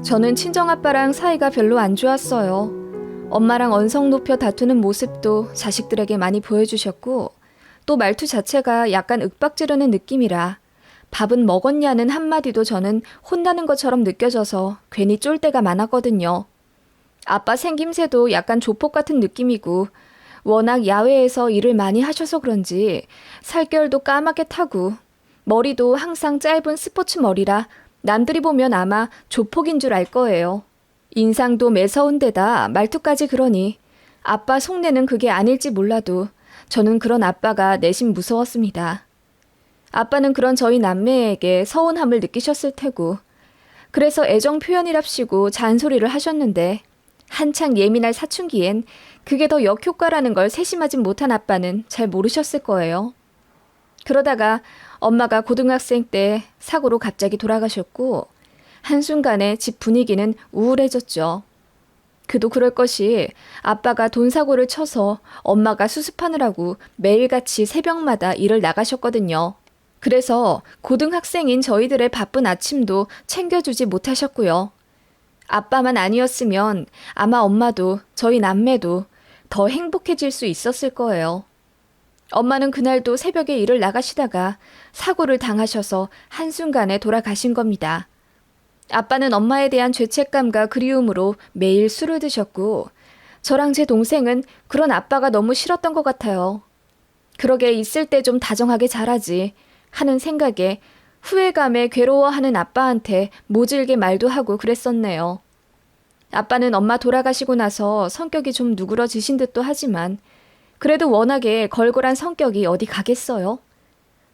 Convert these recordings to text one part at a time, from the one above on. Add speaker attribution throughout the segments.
Speaker 1: 저는 친정아빠랑 사이가 별로 안 좋았어요. 엄마랑 언성 높여 다투는 모습도 자식들에게 많이 보여주셨고, 또 말투 자체가 약간 윽박지르는 느낌이라 밥은 먹었냐는 한마디도 저는 혼나는 것처럼 느껴져서 괜히 쫄 때가 많았거든요. 아빠 생김새도 약간 조폭 같은 느낌이고, 워낙 야외에서 일을 많이 하셔서 그런지 살결도 까맣게 타고 머리도 항상 짧은 스포츠 머리라 남들이 보면 아마 조폭인 줄 알 거예요. 인상도 매서운 데다 말투까지 그러니 아빠 속내는 그게 아닐지 몰라도 저는 그런 아빠가 내심 무서웠습니다. 아빠는 그런 저희 남매에게 서운함을 느끼셨을 테고, 그래서 애정 표현이랍시고 잔소리를 하셨는데, 한창 예민할 사춘기엔 그게 더 역효과라는 걸 세심하진 못한 아빠는 잘 모르셨을 거예요. 그러다가 엄마가 고등학생 때 사고로 갑자기 돌아가셨고, 한순간에 집 분위기는 우울해졌죠. 그도 그럴 것이 아빠가 돈 사고를 쳐서 엄마가 수습하느라고 매일같이 새벽마다 일을 나가셨거든요. 그래서 고등학생인 저희들의 바쁜 아침도 챙겨주지 못하셨고요. 아빠만 아니었으면 아마 엄마도 저희 남매도 더 행복해질 수 있었을 거예요. 엄마는 그날도 새벽에 일을 나가시다가 사고를 당하셔서 한순간에 돌아가신 겁니다. 아빠는 엄마에 대한 죄책감과 그리움으로 매일 술을 드셨고, 저랑 제 동생은 그런 아빠가 너무 싫었던 것 같아요. 그러게 있을 때 좀 다정하게 잘하지 하는 생각에 후회감에 괴로워하는 아빠한테 모질게 말도 하고 그랬었네요. 아빠는 엄마 돌아가시고 나서 성격이 좀 누그러지신 듯도 하지만 그래도 워낙에 걸걸한 성격이 어디 가겠어요?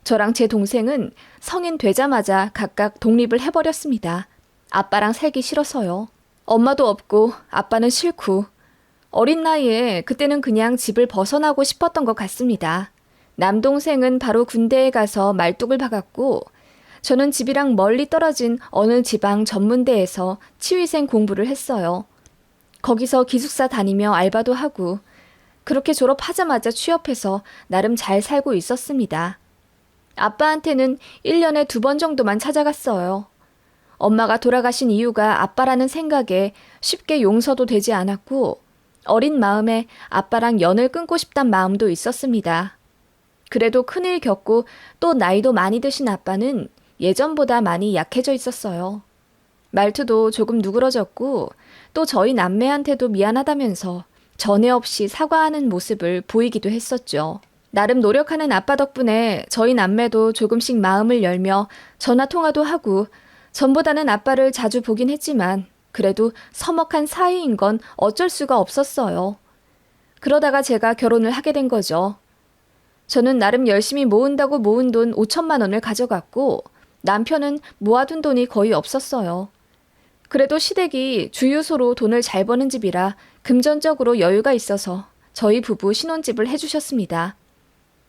Speaker 1: 저랑 제 동생은 성인 되자마자 각각 독립을 해버렸습니다. 아빠랑 살기 싫어서요. 엄마도 없고 아빠는 싫고 어린 나이에 그때는 그냥 집을 벗어나고 싶었던 것 같습니다. 남동생은 바로 군대에 가서 말뚝을 박았고, 저는 집이랑 멀리 떨어진 어느 지방 전문대에서 치위생 공부를 했어요. 거기서 기숙사 다니며 알바도 하고 그렇게 졸업하자마자 취업해서 나름 잘 살고 있었습니다. 아빠한테는 1년에 2번 정도만 찾아갔어요. 엄마가 돌아가신 이유가 아빠라는 생각에 쉽게 용서도 되지 않았고, 어린 마음에 아빠랑 연을 끊고 싶단 마음도 있었습니다. 그래도 큰일 겪고 또 나이도 많이 드신 아빠는 예전보다 많이 약해져 있었어요. 말투도 조금 누그러졌고, 또 저희 남매한테도 미안하다면서 전에 없이 사과하는 모습을 보이기도 했었죠. 나름 노력하는 아빠 덕분에 저희 남매도 조금씩 마음을 열며 전화 통화도 하고, 전보다는 아빠를 자주 보긴 했지만 그래도 서먹한 사이인 건 어쩔 수가 없었어요. 그러다가 제가 결혼을 하게 된 거죠. 저는 나름 열심히 모은다고 모은 돈 5천만 원을 가져갔고, 남편은 모아둔 돈이 거의 없었어요. 그래도 시댁이 주유소로 돈을 잘 버는 집이라 금전적으로 여유가 있어서 저희 부부 신혼집을 해주셨습니다.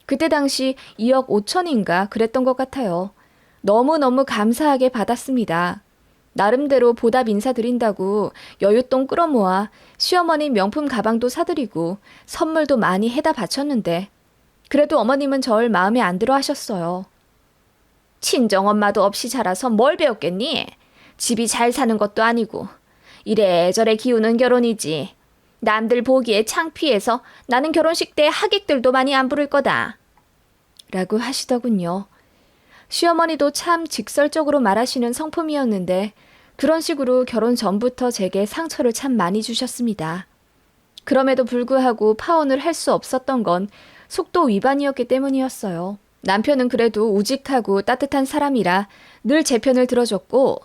Speaker 1: 그때 당시 2억 5천인가 그랬던 것 같아요. 너무너무 감사하게 받았습니다. 나름대로 보답 인사드린다고 여윳돈 끌어모아 시어머니 명품 가방도 사드리고 선물도 많이 해다 바쳤는데, 그래도 어머님은 절 마음에 안 들어 하셨어요. 친정엄마도 없이 자라서 뭘 배웠겠니? 집이 잘 사는 것도 아니고 이래저래 기우는 결혼이지. 남들 보기에 창피해서 나는 결혼식 때 하객들도 많이 안 부를 거다. 라고 하시더군요. 시어머니도 참 직설적으로 말하시는 성품이었는데 그런 식으로 결혼 전부터 제게 상처를 참 많이 주셨습니다. 그럼에도 불구하고 파혼을 할 수 없었던 건 속도 위반이었기 때문이었어요. 남편은 그래도 우직하고 따뜻한 사람이라 늘 제 편을 들어줬고,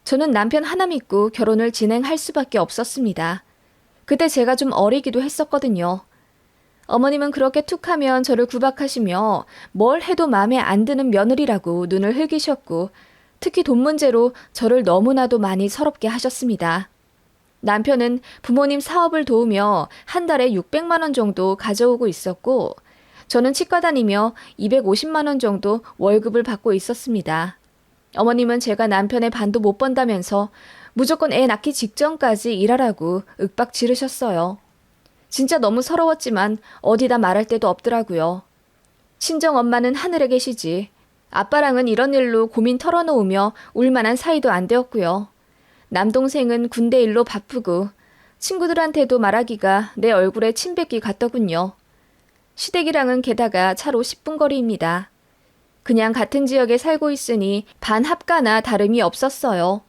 Speaker 1: 저는 남편 하나 믿고 결혼을 진행할 수밖에 없었습니다. 그때 제가 좀 어리기도 했었거든요. 어머님은 그렇게 툭하면 저를 구박하시며 뭘 해도 마음에 안 드는 며느리라고 눈을 흘기셨고, 특히 돈 문제로 저를 너무나도 많이 서럽게 하셨습니다. 남편은 부모님 사업을 도우며 한 달에 600만 원 정도 가져오고 있었고, 저는 치과 다니며 250만 원 정도 월급을 받고 있었습니다. 어머님은 제가 남편의 반도 못 번다면서 무조건 애 낳기 직전까지 일하라고 윽박 지르셨어요. 진짜 너무 서러웠지만 어디다 말할 데도 없더라고요. 친정엄마는 하늘에 계시지. 아빠랑은 이런 일로 고민 털어놓으며 울만한 사이도 안 되었고요. 남동생은 군대 일로 바쁘고 친구들한테도 말하기가 내 얼굴에 침 뱉기 같더군요. 시댁이랑은 게다가 차로 10분 거리입니다. 그냥 같은 지역에 살고 있으니 반합가나 다름이 없었어요.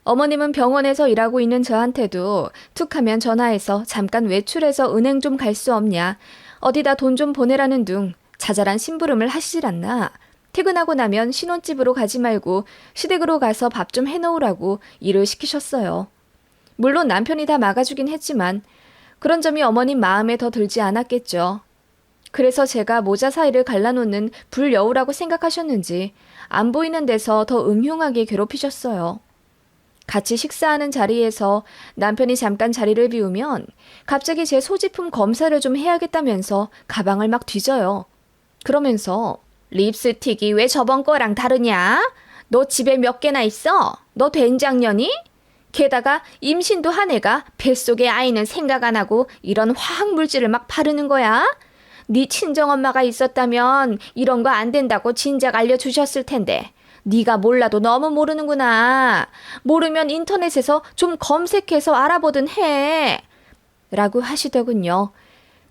Speaker 1: 어머님은 병원에서 일하고 있는 저한테도 툭하면 전화해서 잠깐 외출해서 은행 좀 갈 수 없냐, 어디다 돈 좀 보내라는 둥 자잘한 심부름을 하시질 않나, 퇴근하고 나면 신혼집으로 가지 말고 시댁으로 가서 밥 좀 해놓으라고 일을 시키셨어요. 물론 남편이 다 막아주긴 했지만 그런 점이 어머님 마음에 더 들지 않았겠죠. 그래서 제가 모자 사이를 갈라놓는 불여우라고 생각하셨는지 안 보이는 데서 더 음흉하게 괴롭히셨어요. 같이 식사하는 자리에서 남편이 잠깐 자리를 비우면 갑자기 제 소지품 검사를 좀 해야겠다면서 가방을 막 뒤져요. 그러면서 립스틱이 왜 저번 거랑 다르냐? 너 집에 몇 개나 있어? 너 된장년이? 게다가 임신도 한 애가 뱃속에 아이는 생각 안 하고 이런 화학물질을 막 바르는 거야? 네 친정엄마가 있었다면 이런 거 안 된다고 진작 알려주셨을 텐데 네가 몰라도 너무 모르는구나. 모르면 인터넷에서 좀 검색해서 알아보든 해. 라고 하시더군요.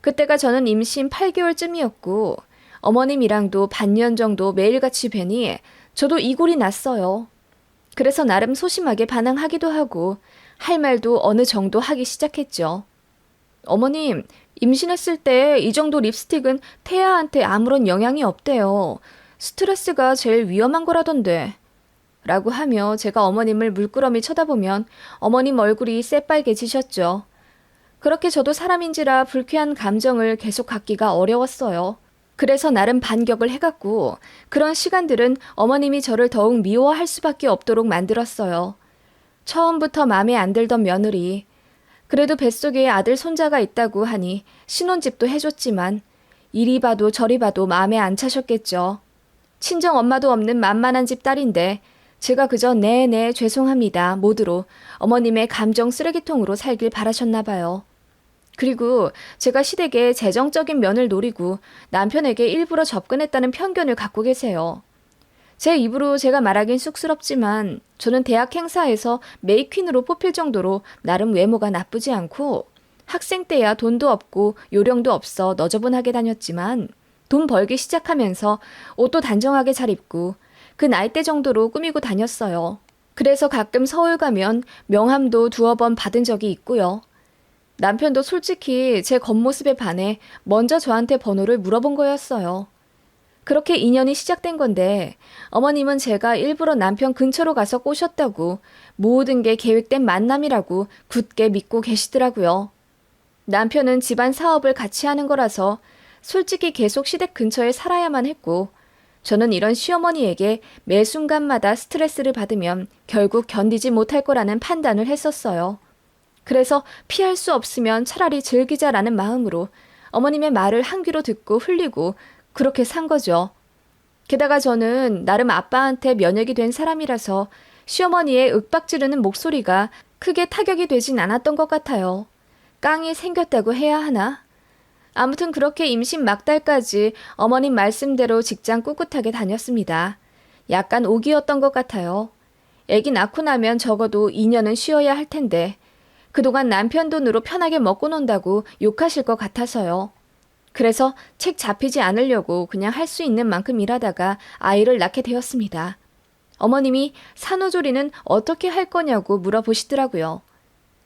Speaker 1: 그때가 저는 임신 8개월쯤이었고 어머님이랑도 반년 정도 매일같이 뵈니 저도 이골이 났어요. 그래서 나름 소심하게 반항하기도 하고 할 말도 어느 정도 하기 시작했죠. 어머님, 임신했을 때 이 정도 립스틱은 태아한테 아무런 영향이 없대요. 스트레스가 제일 위험한 거라던데. 라고 하며 제가 어머님을 물끄러미 쳐다보면 어머님 얼굴이 새빨개지셨죠. 그렇게 저도 사람인지라 불쾌한 감정을 계속 갖기가 어려웠어요. 그래서 나름 반격을 해갔고 그런 시간들은 어머님이 저를 더욱 미워할 수밖에 없도록 만들었어요. 처음부터 마음에 안 들던 며느리. 그래도 뱃속에 아들 손자가 있다고 하니 신혼집도 해줬지만 이리 봐도 저리 봐도 마음에 안 차셨겠죠. 친정 엄마도 없는 만만한 집 딸인데 제가 그저 네네 죄송합니다 모드로 어머님의 감정 쓰레기통으로 살길 바라셨나 봐요. 그리고 제가 시댁의 재정적인 면을 노리고 남편에게 일부러 접근했다는 편견을 갖고 계세요. 제 입으로 제가 말하긴 쑥스럽지만 저는 대학 행사에서 메이퀸으로 뽑힐 정도로 나름 외모가 나쁘지 않고 학생 때야 돈도 없고 요령도 없어 너저분하게 다녔지만 돈 벌기 시작하면서 옷도 단정하게 잘 입고 그 나이대 정도로 꾸미고 다녔어요. 그래서 가끔 서울 가면 명함도 두어 번 받은 적이 있고요. 남편도 솔직히 제 겉모습에 반해 먼저 저한테 번호를 물어본 거였어요. 그렇게 인연이 시작된 건데 어머님은 제가 일부러 남편 근처로 가서 꼬셨다고 모든 게 계획된 만남이라고 굳게 믿고 계시더라고요. 남편은 집안 사업을 같이 하는 거라서 솔직히 계속 시댁 근처에 살아야만 했고 저는 이런 시어머니에게 매 순간마다 스트레스를 받으면 결국 견디지 못할 거라는 판단을 했었어요. 그래서 피할 수 없으면 차라리 즐기자라는 마음으로 어머님의 말을 한 귀로 듣고 흘리고 그렇게 산 거죠. 게다가 저는 나름 아빠한테 면역이 된 사람이라서 시어머니의 윽박지르는 목소리가 크게 타격이 되진 않았던 것 같아요. 깡이 생겼다고 해야 하나? 아무튼 그렇게 임신 막달까지 어머님 말씀대로 직장 꿋꿋하게 다녔습니다. 약간 오기였던 것 같아요. 애기 낳고 나면 적어도 2년은 쉬어야 할 텐데 그동안 남편 돈으로 편하게 먹고 논다고 욕하실 것 같아서요. 그래서 책 잡히지 않으려고 그냥 할 수 있는 만큼 일하다가 아이를 낳게 되었습니다. 어머님이 산후조리는 어떻게 할 거냐고 물어보시더라고요.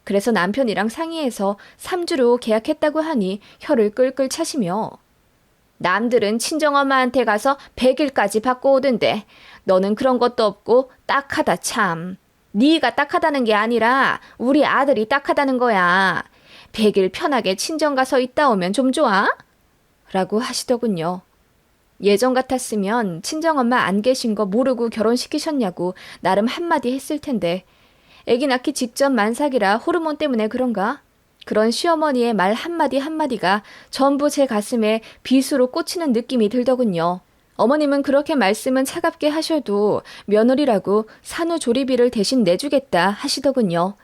Speaker 1: 그래서 남편이랑 상의해서 3주로 계약했다고 하니 혀를 끌끌 차시며 남들은 친정엄마한테 가서 100일까지 받고 오던데 너는 그런 것도 없고 딱하다 참. 네가 딱하다는 게 아니라 우리 아들이 딱하다는 거야. 100일 편하게 친정 가서 있다 오면 좀 좋아? 라고 하시더군요. 예전 같았으면 친정엄마 안 계신 거 모르고 결혼시키셨냐고 나름 한마디 했을 텐데 애기 낳기 직전 만삭이라 호르몬 때문에 그런가? 그런 시어머니의 말 한마디 한마디가 전부 제 가슴에 비수로 꽂히는 느낌이 들더군요. 어머님은 그렇게 말씀은 차갑게 하셔도 며느리라고 산후조리비를 대신 내주겠다 하시더군요.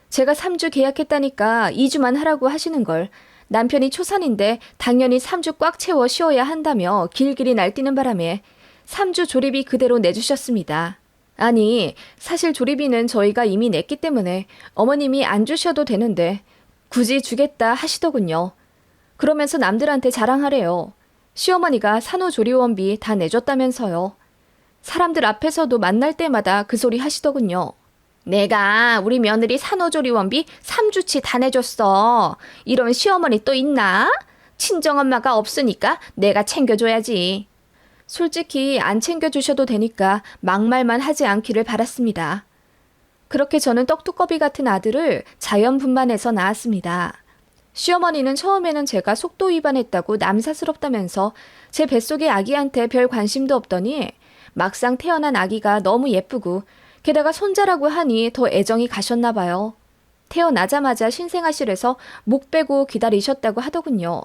Speaker 1: 제가 3주 계약했다니까 2주만 하라고 하시는 걸 남편이 초산인데 당연히 3주 꽉 채워 쉬어야 한다며 길길이 날뛰는 바람에 3주 조리비 그대로 내주셨습니다. 아니, 사실 조리비는 저희가 이미 냈기 때문에 어머님이 안 주셔도 되는데 굳이 주겠다 하시더군요. 그러면서 남들한테 자랑하래요. 시어머니가 산후조리원비 다 내줬다면서요. 사람들 앞에서도 만날 때마다 그 소리 하시더군요. 내가 우리 며느리 산후조리원비 3주치 다 내줬어. 이런 시어머니 또 있나? 친정엄마가 없으니까 내가 챙겨줘야지. 솔직히 안 챙겨주셔도 되니까 막말만 하지 않기를 바랐습니다. 그렇게 저는 떡두꺼비 같은 아들을 자연분만해서 낳았습니다. 시어머니는 처음에는 제가 속도 위반했다고 남사스럽다면서 제 뱃속의 아기한테 별 관심도 없더니 막상 태어난 아기가 너무 예쁘고 게다가 손자라고 하니 더 애정이 가셨나 봐요. 태어나자마자 신생아실에서 목 빼고 기다리셨다고 하더군요.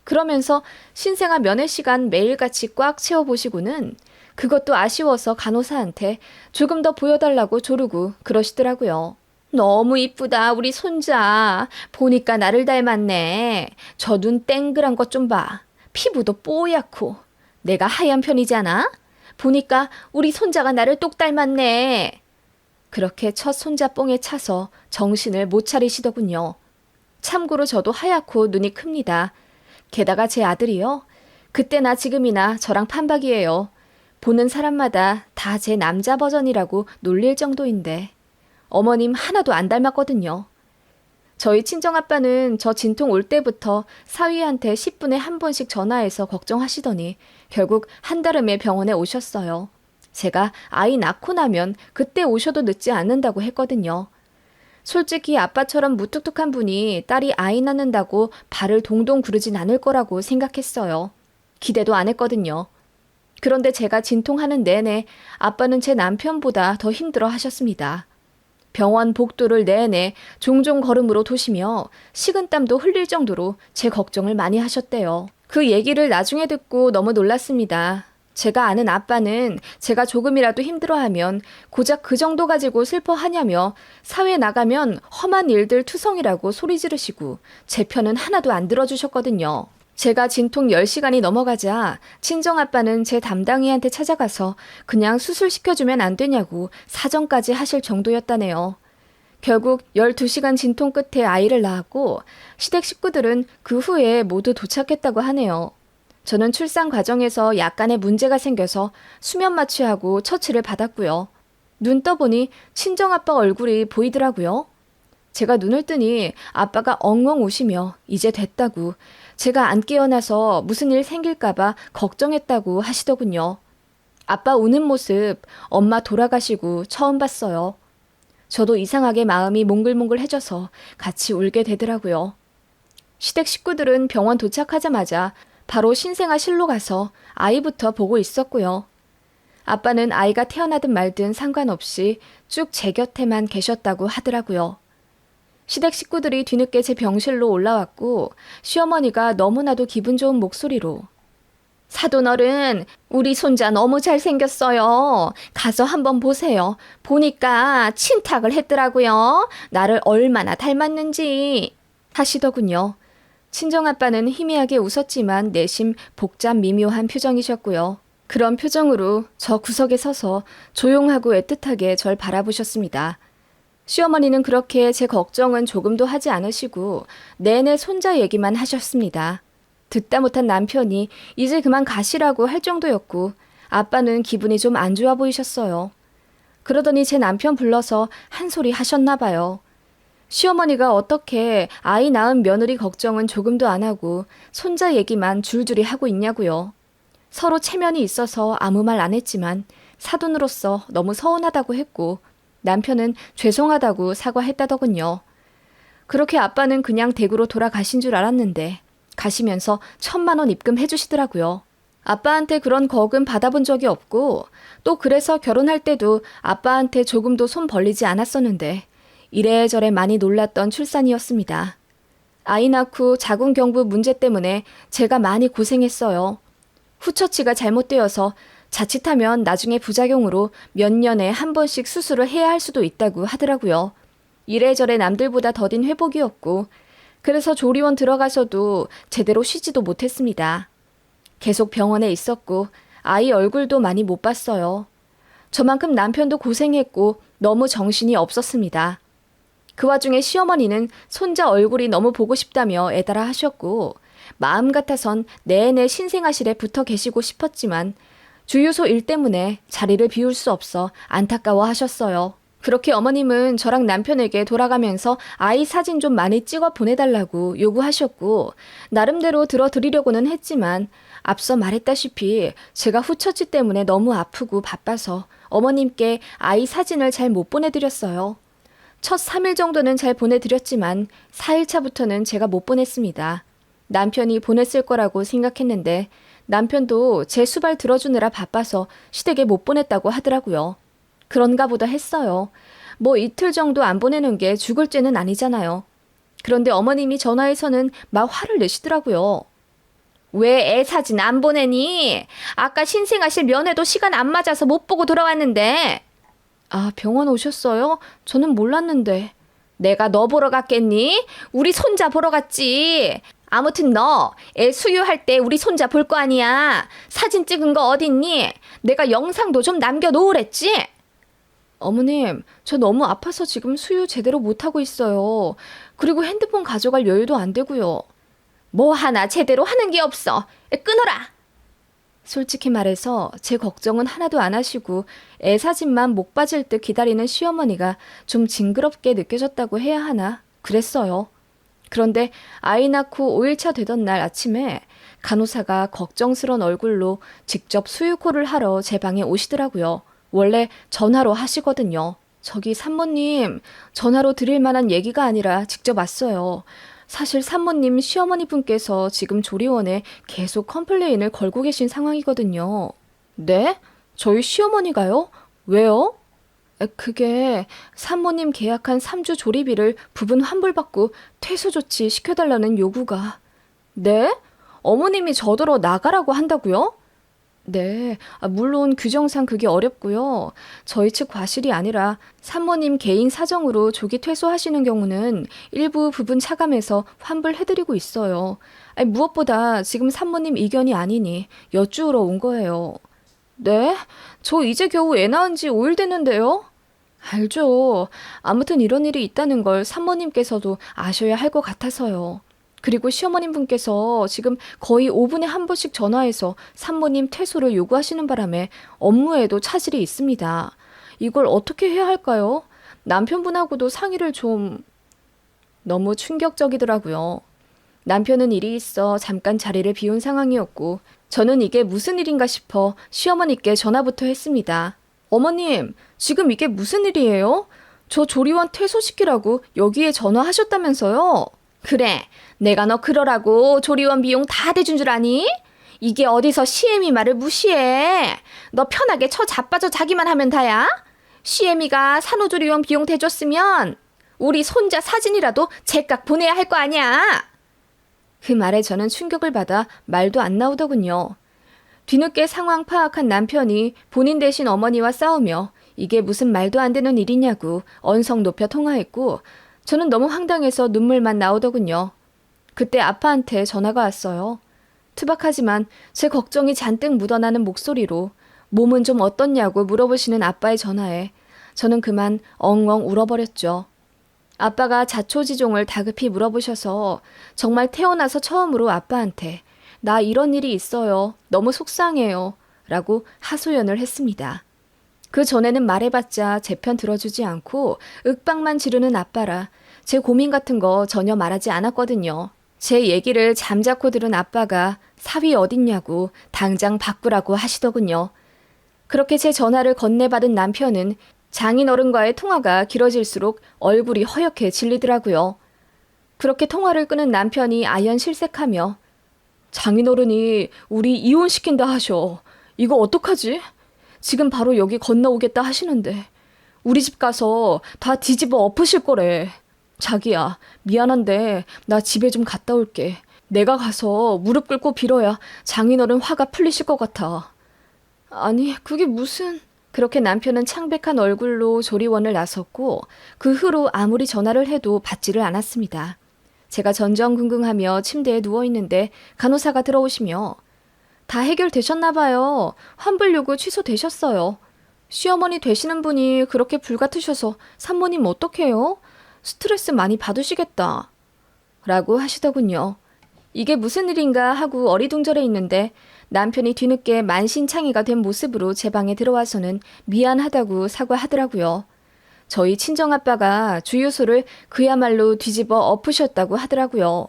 Speaker 1: 그러면서 신생아 면회 시간 매일같이 꽉 채워보시고는 그것도 아쉬워서 간호사한테 조금 더 보여달라고 조르고 그러시더라고요. 너무 이쁘다 우리 손자. 보니까 나를 닮았네. 저 눈 땡그란 것 좀 봐. 피부도 뽀얗고. 내가 하얀 편이잖아. 보니까 우리 손자가 나를 똑 닮았네. 그렇게 첫 손자 뽕에 차서 정신을 못 차리시더군요. 참고로 저도 하얗고 눈이 큽니다. 게다가 제 아들이요. 그때나 지금이나 저랑 판박이에요. 보는 사람마다 다 제 남자 버전이라고 놀릴 정도인데 어머님 하나도 안 닮았거든요. 저희 친정아빠는 저 진통 올 때부터 사위한테 10분에 한 번씩 전화해서 걱정하시더니 결국 한달음에 병원에 오셨어요. 제가 아이 낳고 나면 그때 오셔도 늦지 않는다고 했거든요. 솔직히 아빠처럼 무뚝뚝한 분이 딸이 아이 낳는다고 발을 동동 구르진 않을 거라고 생각했어요. 기대도 안 했거든요. 그런데 제가 진통하는 내내 아빠는 제 남편보다 더 힘들어 하셨습니다. 병원 복도를 내내 종종 걸음으로 도시며 식은땀도 흘릴 정도로 제 걱정을 많이 하셨대요. 그 얘기를 나중에 듣고 너무 놀랐습니다. 제가 아는 아빠는 제가 조금이라도 힘들어하면 고작 그 정도 가지고 슬퍼하냐며 사회 나가면 험한 일들 투성이라고 소리 지르시고 제 편은 하나도 안 들어주셨거든요. 제가 진통 10시간이 넘어가자 친정아빠는 제 담당이한테 찾아가서 그냥 수술시켜주면 안 되냐고 사정까지 하실 정도였다네요. 결국 12시간 진통 끝에 아이를 낳았고 시댁 식구들은 그 후에 모두 도착했다고 하네요. 저는 출산 과정에서 약간의 문제가 생겨서 수면 마취하고 처치를 받았고요. 눈 떠보니 친정아빠 얼굴이 보이더라고요. 제가 눈을 뜨니 아빠가 엉엉 우시며 이제 됐다고 제가 안 깨어나서 무슨 일 생길까봐 걱정했다고 하시더군요. 아빠 우는 모습 엄마 돌아가시고 처음 봤어요. 저도 이상하게 마음이 몽글몽글해져서 같이 울게 되더라고요. 시댁 식구들은 병원 도착하자마자 바로 신생아실로 가서 아이부터 보고 있었고요. 아빠는 아이가 태어나든 말든 상관없이 쭉 제 곁에만 계셨다고 하더라고요. 시댁 식구들이 뒤늦게 제 병실로 올라왔고 시어머니가 너무나도 기분 좋은 목소리로 사돈어른, 우리 손자 너무 잘생겼어요. 가서 한번 보세요. 보니까 친탁을 했더라고요. 나를 얼마나 닮았는지 하시더군요. 친정아빠는 희미하게 웃었지만 내심 복잡 미묘한 표정이셨고요. 그런 표정으로 저 구석에 서서 조용하고 애틋하게 절 바라보셨습니다. 시어머니는 그렇게 제 걱정은 조금도 하지 않으시고 내내 손자 얘기만 하셨습니다. 듣다 못한 남편이 이제 그만 가시라고 할 정도였고 아빠는 기분이 좀 안 좋아 보이셨어요. 그러더니 제 남편 불러서 한 소리 하셨나 봐요. 시어머니가 어떻게 아이 낳은 며느리 걱정은 조금도 안 하고 손자 얘기만 줄줄이 하고 있냐고요. 서로 체면이 있어서 아무 말 안 했지만 사돈으로서 너무 서운하다고 했고 남편은 죄송하다고 사과했다더군요. 그렇게 아빠는 그냥 댁으로 돌아가신 줄 알았는데 가시면서 1,000만 원 입금해 주시더라고요. 아빠한테 그런 거금 받아본 적이 없고 또 그래서 결혼할 때도 아빠한테 조금도 손 벌리지 않았었는데 이래저래 많이 놀랐던 출산이었습니다. 아이 낳고 자궁경부 문제 때문에 제가 많이 고생했어요. 후처치가 잘못되어서 자칫하면 나중에 부작용으로 몇 년에 한 번씩 수술을 해야 할 수도 있다고 하더라고요. 이래저래 남들보다 더딘 회복이었고 그래서 조리원 들어가서도 제대로 쉬지도 못했습니다. 계속 병원에 있었고 아이 얼굴도 많이 못 봤어요. 저만큼 남편도 고생했고 너무 정신이 없었습니다. 그 와중에 시어머니는 손자 얼굴이 너무 보고 싶다며 애달아 하셨고 마음 같아선 내내 신생아실에 붙어 계시고 싶었지만 주유소 일 때문에 자리를 비울 수 없어 안타까워 하셨어요. 그렇게 어머님은 저랑 남편에게 돌아가면서 아이 사진 좀 많이 찍어 보내달라고 요구하셨고 나름대로 들어드리려고는 했지만 앞서 말했다시피 제가 후처치 때문에 너무 아프고 바빠서 어머님께 아이 사진을 잘 못 보내드렸어요. 첫 3일 정도는 잘 보내드렸지만 4일차부터는 제가 못 보냈습니다. 남편이 보냈을 거라고 생각했는데 남편도 제 수발 들어주느라 바빠서 시댁에 못 보냈다고 하더라고요. 그런가 보다 했어요. 뭐 이틀 정도 안 보내는 게 죽을 죄는 아니잖아요. 그런데 어머님이 전화해서는 막 화를 내시더라고요. 왜 애 사진 안 보내니? 아까 신생아실 면회도 시간 안 맞아서 못 보고 돌아왔는데. 아, 병원 오셨어요? 저는 몰랐는데. 내가 너 보러 갔겠니? 우리 손자 보러 갔지. 아무튼 너 애 수유할 때 우리 손자 볼 거 아니야. 사진 찍은 거 어딨니? 내가 영상도 좀 남겨놓으랬지? 어머님, 저 너무 아파서 지금 수유 제대로 못하고 있어요. 그리고 핸드폰 가져갈 여유도 안 되고요. 뭐 하나 제대로 하는 게 없어. 끊어라. 솔직히 말해서 제 걱정은 하나도 안 하시고 애 사진만 목 빠질 듯 기다리는 시어머니가 좀 징그럽게 느껴졌다고 해야 하나? 그랬어요. 그런데 아이 낳고 5일차 되던 날 아침에 간호사가 걱정스런 얼굴로 직접 수유코를 하러 제 방에 오시더라고요. 원래 전화로 하시거든요. 저기 산모님, 전화로 드릴 만한 얘기가 아니라 직접 왔어요. 사실 산모님 시어머니 분께서 지금 조리원에 계속 컴플레인을 걸고 계신 상황이거든요. 네? 저희 시어머니가요? 왜요? 그게 산모님 계약한 3주 조리비를 부분 환불받고 퇴소 조치 시켜달라는 요구가. 네? 어머님이 저더러 나가라고 한다고요? 네, 물론 규정상 그게 어렵고요. 저희 측 과실이 아니라 산모님 개인 사정으로 조기 퇴소하시는 경우는 일부 부분 차감해서 환불해드리고 있어요. 무엇보다 지금 산모님 이견이 아니니 여쭈으러 온 거예요. 네? 저 이제 겨우 애 낳은 지 5일 됐는데요? 알죠. 아무튼 이런 일이 있다는 걸 산모님께서도 아셔야 할 것 같아서요. 그리고 시어머님 분께서 지금 거의 5분에 한 번씩 전화해서 산모님 퇴소를 요구하시는 바람에 업무에도 차질이 있습니다. 이걸 어떻게 해야 할까요? 남편분하고도 상의를 좀... 너무 충격적이더라고요. 남편은 일이 있어 잠깐 자리를 비운 상황이었고 저는 이게 무슨 일인가 싶어 시어머니께 전화부터 했습니다. 어머님, 지금 이게 무슨 일이에요? 저 조리원 퇴소시키라고 여기에 전화하셨다면서요? 그래, 내가 너 그러라고 조리원 비용 다 대준 줄 아니? 이게 어디서 시애미 말을 무시해. 너 편하게 처 자빠져 자기만 하면 다야. 시애미가 산후조리원 비용 대줬으면 우리 손자 사진이라도 제깍 보내야 할 거 아니야. 그 말에 저는 충격을 받아 말도 안 나오더군요. 뒤늦게 상황 파악한 남편이 본인 대신 어머니와 싸우며 이게 무슨 말도 안 되는 일이냐고 언성 높여 통화했고 저는 너무 황당해서 눈물만 나오더군요. 그때 아빠한테 전화가 왔어요. 투박하지만 제 걱정이 잔뜩 묻어나는 목소리로 몸은 좀 어떻냐고 물어보시는 아빠의 전화에 저는 그만 엉엉 울어버렸죠. 아빠가 자초지종을 다급히 물어보셔서 정말 태어나서 처음으로 아빠한테 나 이런 일이 있어요. 너무 속상해요. 라고 하소연을 했습니다. 그 전에는 말해봤자 제 편 들어주지 않고 윽박만 지르는 아빠라 제 고민 같은 거 전혀 말하지 않았거든요. 제 얘기를 잠자코 들은 아빠가 사위 어딨냐고 당장 바꾸라고 하시더군요. 그렇게 제 전화를 건네받은 남편은 장인어른과의 통화가 길어질수록 얼굴이 허옇게 질리더라고요. 그렇게 통화를 끊은 남편이 아연실색하며 장인어른이 우리 이혼시킨다 하셔. 이거 어떡하지? 지금 바로 여기 건너오겠다 하시는데 우리 집 가서 다 뒤집어 엎으실 거래. 자기야, 미안한데 나 집에 좀 갔다 올게. 내가 가서 무릎 꿇고 빌어야 장인어른 화가 풀리실 것 같아. 아니, 그게 무슨... 그렇게 남편은 창백한 얼굴로 조리원을 나섰고 그 후로 아무리 전화를 해도 받지를 않았습니다. 제가 전전긍긍하며 침대에 누워있는데 간호사가 들어오시며 다 해결되셨나 봐요. 환불 요구 취소되셨어요. 시어머니 되시는 분이 그렇게 불같으셔서 산모님 어떡해요? 스트레스 많이 받으시겠다. 라고 하시더군요. 이게 무슨 일인가 하고 어리둥절해 있는데 남편이 뒤늦게 만신창이가 된 모습으로 제 방에 들어와서는 미안하다고 사과하더라고요. 저희 친정아빠가 주유소를 그야말로 뒤집어 엎으셨다고 하더라고요.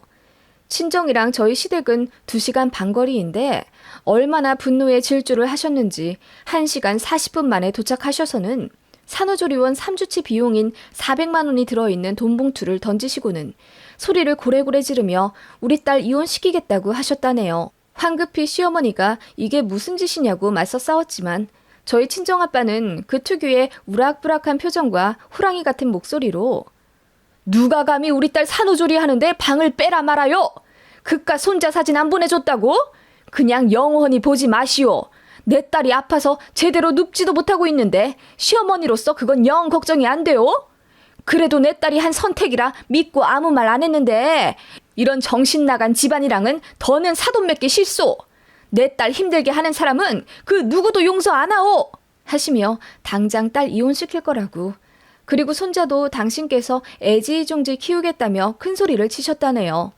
Speaker 1: 친정이랑 저희 시댁은 2시간 반 거리인데 얼마나 분노의 질주를 하셨는지 1시간 40분 만에 도착하셔서는 산후조리원 3주치 비용인 400만 원이 들어있는 돈 봉투를 던지시고는 소리를 고래고래 지르며 우리 딸 이혼시키겠다고 하셨다네요. 황급히 시어머니가 이게 무슨 짓이냐고 맞서 싸웠지만 저희 친정아빠는 그 특유의 우락부락한 표정과 호랑이 같은 목소리로 누가 감히 우리 딸 산후조리 하는데 방을 빼라 말아요? 그깟 손자 사진 안 보내줬다고? 그냥 영원히 보지 마시오. 내 딸이 아파서 제대로 눕지도 못하고 있는데 시어머니로서 그건 영 걱정이 안 돼요? 그래도 내 딸이 한 선택이라 믿고 아무 말 안 했는데 이런 정신 나간 집안이랑은 더는 사돈 맺기 싫소. 내 딸 힘들게 하는 사람은 그 누구도 용서 안 하오. 하시며 당장 딸 이혼시킬 거라고. 그리고 손자도 당신께서 애지중지 키우겠다며 큰 소리를 치셨다네요.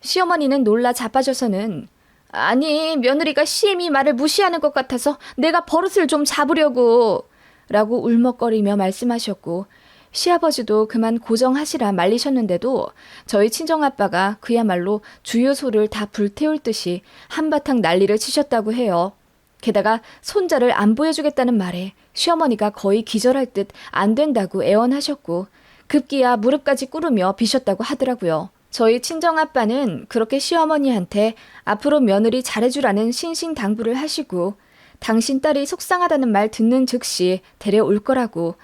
Speaker 1: 시어머니는 놀라 자빠져서는 아니 며느리가 시애미 말을 무시하는 것 같아서 내가 버릇을 좀 잡으려고 라고 울먹거리며 말씀하셨고 시아버지도 그만 고정하시라 말리셨는데도 저희 친정아빠가 그야말로 주유소를 다 불태울 듯이 한바탕 난리를 치셨다고 해요. 게다가 손자를 안 보여주겠다는 말에 시어머니가 거의 기절할 듯 안 된다고 애원하셨고 급기야 무릎까지 꿇으며 비셨다고 하더라고요. 저희 친정아빠는 그렇게 시어머니한테 앞으로 며느리 잘해주라는 신신당부를 하시고 당신 딸이 속상하다는 말 듣는 즉시 데려올 거라고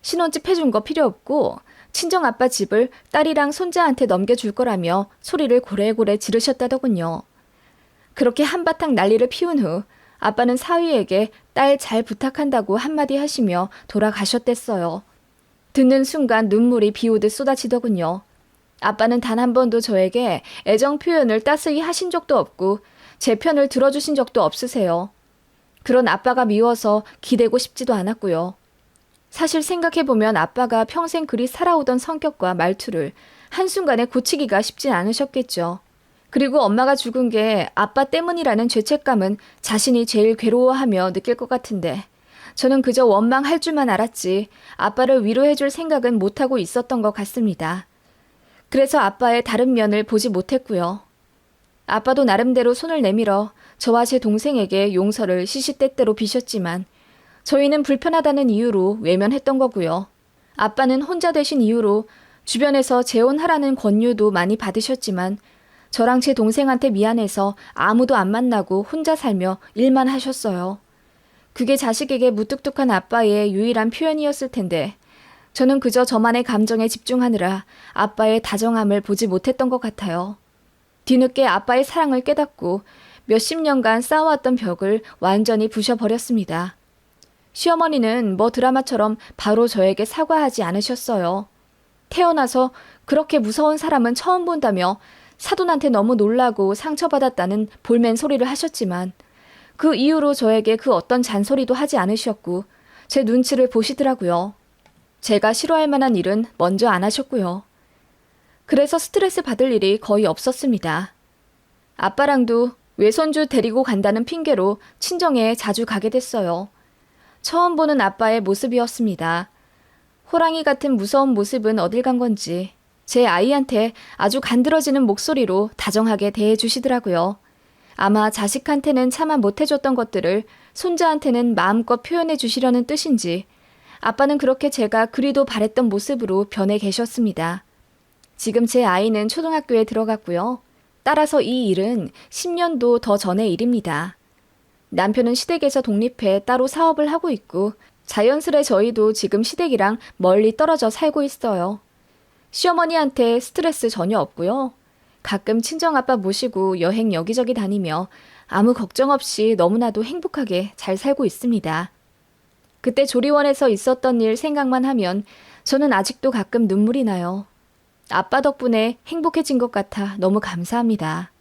Speaker 1: 신혼집 해준 거 필요 없고 친정아빠 집을 딸이랑 손자한테 넘겨줄 거라며 소리를 고래고래 지르셨다더군요. 그렇게 한바탕 난리를 피운 후 아빠는 사위에게 딸 잘 부탁한다고 한마디 하시며 돌아가셨댔어요. 듣는 순간 눈물이 비오듯 쏟아지더군요. 아빠는 단 한 번도 저에게 애정 표현을 따스히 하신 적도 없고 제 편을 들어주신 적도 없으세요. 그런 아빠가 미워서 기대고 싶지도 않았고요. 사실 생각해보면 아빠가 평생 그리 살아오던 성격과 말투를 한순간에 고치기가 쉽진 않으셨겠죠. 그리고 엄마가 죽은 게 아빠 때문이라는 죄책감은 자신이 제일 괴로워하며 느낄 것 같은데 저는 그저 원망할 줄만 알았지 아빠를 위로해줄 생각은 못하고 있었던 것 같습니다. 그래서 아빠의 다른 면을 보지 못했고요. 아빠도 나름대로 손을 내밀어 저와 제 동생에게 용서를 시시때때로 비셨지만 저희는 불편하다는 이유로 외면했던 거고요. 아빠는 혼자 되신 이유로 주변에서 재혼하라는 권유도 많이 받으셨지만 저랑 제 동생한테 미안해서 아무도 안 만나고 혼자 살며 일만 하셨어요. 그게 자식에게 무뚝뚝한 아빠의 유일한 표현이었을 텐데 저는 그저 저만의 감정에 집중하느라 아빠의 다정함을 보지 못했던 것 같아요. 뒤늦게 아빠의 사랑을 깨닫고 몇십 년간 쌓아왔던 벽을 완전히 부셔버렸습니다. 시어머니는 뭐 드라마처럼 바로 저에게 사과하지 않으셨어요. 태어나서 그렇게 무서운 사람은 처음 본다며 사돈한테 너무 놀라고 상처받았다는 볼멘 소리를 하셨지만 그 이후로 저에게 그 어떤 잔소리도 하지 않으셨고 제 눈치를 보시더라고요. 제가 싫어할 만한 일은 먼저 안 하셨고요. 그래서 스트레스 받을 일이 거의 없었습니다. 아빠랑도 외손주 데리고 간다는 핑계로 친정에 자주 가게 됐어요. 처음 보는 아빠의 모습이었습니다. 호랑이 같은 무서운 모습은 어딜 간 건지 제 아이한테 아주 간드러지는 목소리로 다정하게 대해주시더라고요. 아마 자식한테는 차마 못해줬던 것들을 손자한테는 마음껏 표현해 주시려는 뜻인지 아빠는 그렇게 제가 그리도 바랬던 모습으로 변해 계셨습니다. 지금 제 아이는 초등학교에 들어갔고요. 따라서 이 일은 10년도 더 전의 일입니다. 남편은 시댁에서 독립해 따로 사업을 하고 있고 자연스레 저희도 지금 시댁이랑 멀리 떨어져 살고 있어요. 시어머니한테 스트레스 전혀 없고요. 가끔 친정아빠 모시고 여행 여기저기 다니며 아무 걱정 없이 너무나도 행복하게 잘 살고 있습니다. 그때 조리원에서 있었던 일 생각만 하면 저는 아직도 가끔 눈물이 나요. 아빠 덕분에 행복해진 것 같아 너무 감사합니다.